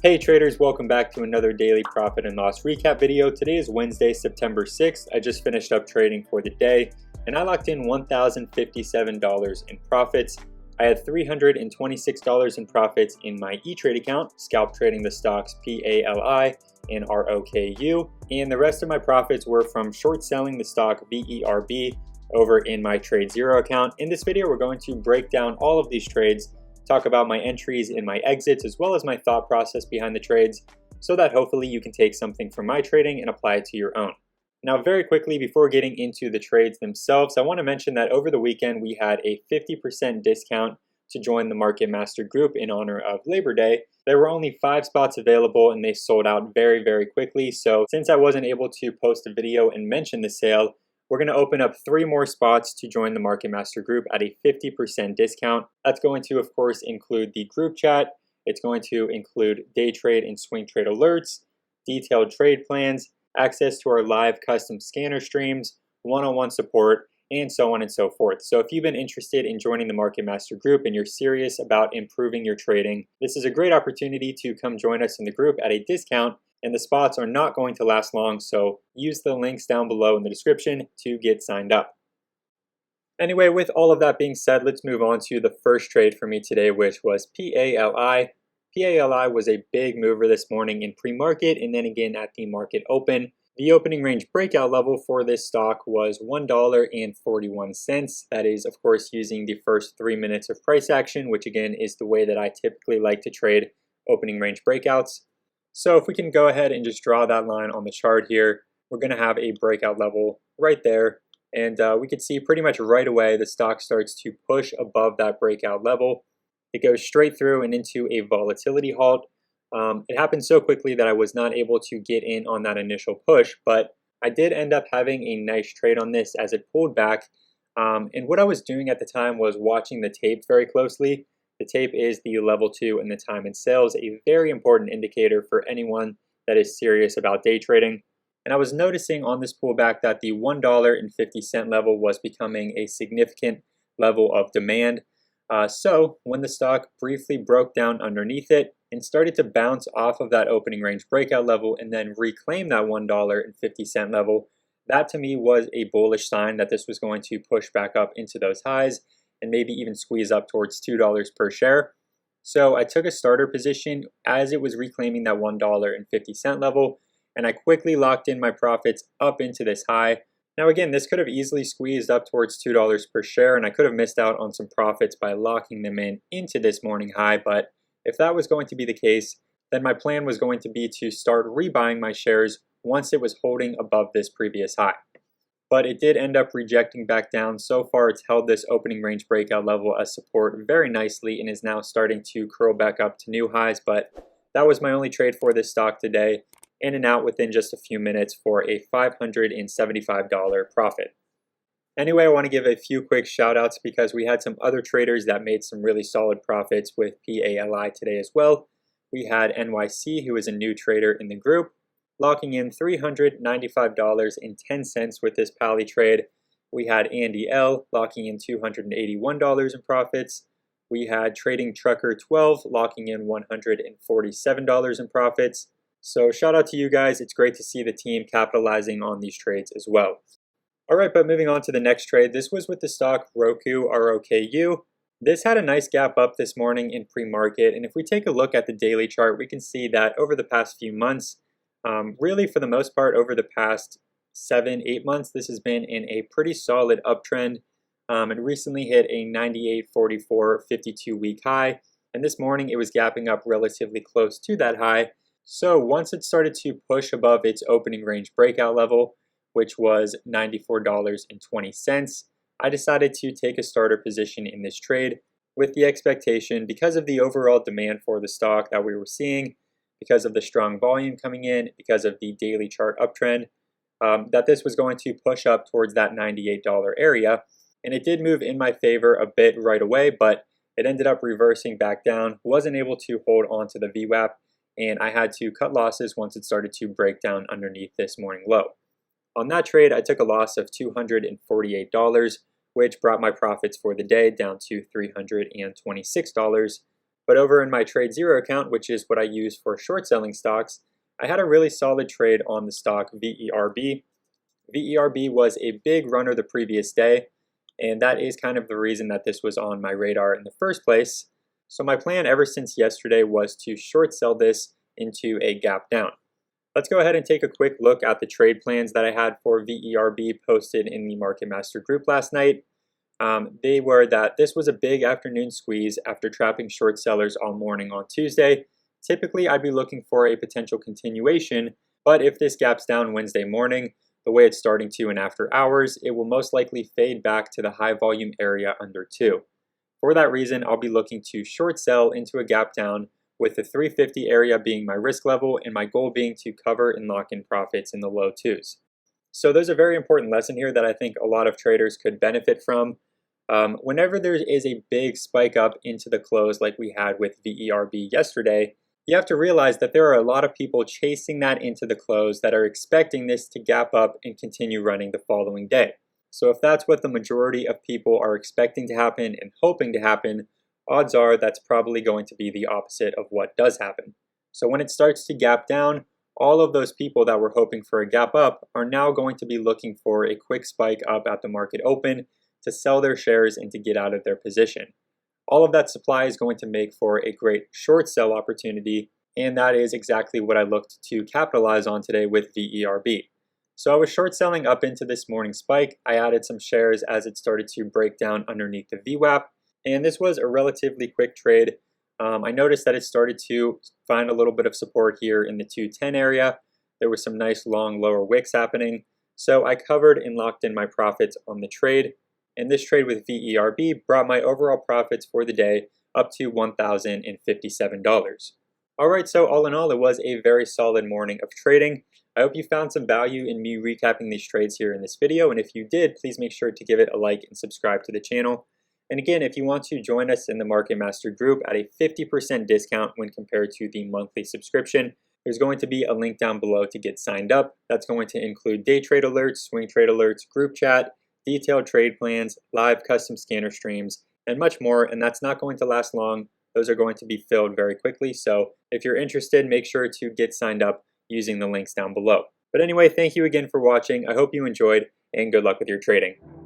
Hey traders, welcome back to another daily profit and loss recap video. Today is Wednesday, September 6th. I just finished up trading for the day and I locked in $1,057 in profits. I had $326 in profits in my E-Trade account, scalp trading the stocks PALI and ROKU, and the rest of my profits were from short selling the stock VERB over in my Trade Zero account. In this video, we're going to break down all of these trades, talk about my entries and my exits, as well as my thought process behind the trades, so that hopefully you can take something from my trading and apply it to your own. Now, very quickly, before getting into the trades themselves, I want to mention that over the weekend we had a 50% discount to join the Market Master group in honor of Labor Day. There were only 5 spots available and they sold out very, very quickly. So since I wasn't able to post a video and mention the sale, we're going to open up 3 more spots to join the Market Master group at a 50% discount. That's going to, of course, include the group chat. It's going to include day trade and swing trade alerts, detailed trade plans, access to our live custom scanner streams, one-on-one support, and so on and so forth. So if you've been interested in joining the Market Master group and you're serious about improving your trading, this is a great opportunity to come join us in the group at a discount. And the spots are not going to last long, so use the links down below in the description to get signed up. Anyway, with all of that being said, let's move on to the first trade for me today, which was PALI. PALI was a big mover this morning in pre-market and then again at the market open. The opening range breakout level for this stock was $1.41. That is, of course, using the first 3 minutes of price action, which again is the way that I typically like to trade opening range breakouts. So if we can go ahead and just draw that line on the chart here, we're going to have a breakout level right there. And we can see pretty much right away the stock starts to push above that breakout level. It goes straight through and into a volatility halt. It happened so quickly that I was not able to get in on that initial push, but I did end up having a nice trade on this as it pulled back. And what I was doing at the time was watching the tape very closely. The tape is the level 2 in the time and sales, a very important indicator for anyone that is serious about day trading. And I was noticing on this pullback that the $1.50 level was becoming a significant level of demand. So when the stock briefly broke down underneath it and started to bounce off of that opening range breakout level and then reclaim that $1.50 level, that to me was a bullish sign that this was going to push back up into those highs and maybe even squeeze up towards $2 per share. So I took a starter position as it was reclaiming that $1.50 level, and I quickly locked in my profits up into this high. Now again, this could have easily squeezed up towards $2 per share, and I could have missed out on some profits by locking them in into this morning high, but if that was going to be the case, then my plan was going to be to start rebuying my shares once it was holding above this previous high. But it did end up rejecting back down. So far, it's held this opening range breakout level as support very nicely and is now starting to curl back up to new highs. But that was my only trade for this stock today, in and out within just a few minutes for a $575 profit. Anyway, I want to give a few quick shout outs because we had some other traders that made some really solid profits with PALI today as well. We had NYC, who is a new trader in the group, locking in $395.10 with this Pali trade. We had Andy L locking in $281 in profits. We had Trading Trucker 12 locking in $147 in profits. So shout out to you guys. It's great to see the team capitalizing on these trades as well. All right, but moving on to the next trade. This was with the stock Roku, ROKU. This had a nice gap up this morning in pre-market. And if we take a look at the daily chart, we can see that over the past few months, really for the most part over the past 7-8 months, this has been in a pretty solid uptrend. It recently hit a 98.44 52-week high, and this morning it was gapping up relatively close to that high. So once it started to push above its opening range breakout level, which was $94.20, I decided to take a starter position in this trade with the expectation, because of the overall demand for the stock that we were seeing, because of the strong volume coming in, because of the daily chart uptrend, that this was going to push up towards that $98 area. And it did move in my favor a bit right away, but it ended up reversing back down, wasn't able to hold on to the VWAP, and I had to cut losses once it started to break down underneath this morning low. On that trade, I took a loss of $248, which brought my profits for the day down to $326. But over in my Trade Zero account, which is what I use for short selling stocks, I had a really solid trade on the stock VERB. VERB was a big runner the previous day, and that is kind of the reason that this was on my radar in the first place. So my plan ever since yesterday was to short sell this into a gap down. Let's go ahead and take a quick look at the trade plans that I had for VERB posted in the Market Master group last night. They were that this was a big afternoon squeeze after trapping short sellers all morning on Tuesday. Typically, I'd be looking for a potential continuation, but if this gaps down Wednesday morning, the way it's starting to in after hours, it will most likely fade back to the high volume area under 2. For that reason, I'll be looking to short sell into a gap down, with the 350 area being my risk level and my goal being to cover and lock in profits in the low 2s. So there's a very important lesson here that I think a lot of traders could benefit from. Whenever there is a big spike up into the close like we had with VERB yesterday, you have to realize that there are a lot of people chasing that into the close that are expecting this to gap up and continue running the following day. So if that's what the majority of people are expecting to happen and hoping to happen, odds are that's probably going to be the opposite of what does happen. So when it starts to gap down, all of those people that were hoping for a gap up are now going to be looking for a quick spike up at the market open to sell their shares and to get out of their position. All of that supply is going to make for a great short sell opportunity, and that is exactly what I looked to capitalize on today with VERB. So I was short selling up into this morning spike. I added some shares as it started to break down underneath the VWAP, and this was a relatively quick trade. I noticed that it started to find a little bit of support here in the 210 area. There was some nice long lower wicks happening, so I covered and locked in my profits on the trade. And this trade with VERB brought my overall profits for the day up to $1,057. Alright, so all in all, it was a very solid morning of trading. I hope you found some value in me recapping these trades here in this video, and if you did, please make sure to give it a like and subscribe to the channel. And again, if you want to join us in the Market Master group at a 50% discount when compared to the monthly subscription, there's going to be a link down below to get signed up. That's going to include day trade alerts, swing trade alerts, group chat, detailed trade plans, live custom scanner streams, and much more, and that's not going to last long. Those are going to be filled very quickly, so if you're interested, make sure to get signed up using the links down below. But anyway, thank you again for watching. I hope you enjoyed, and good luck with your trading.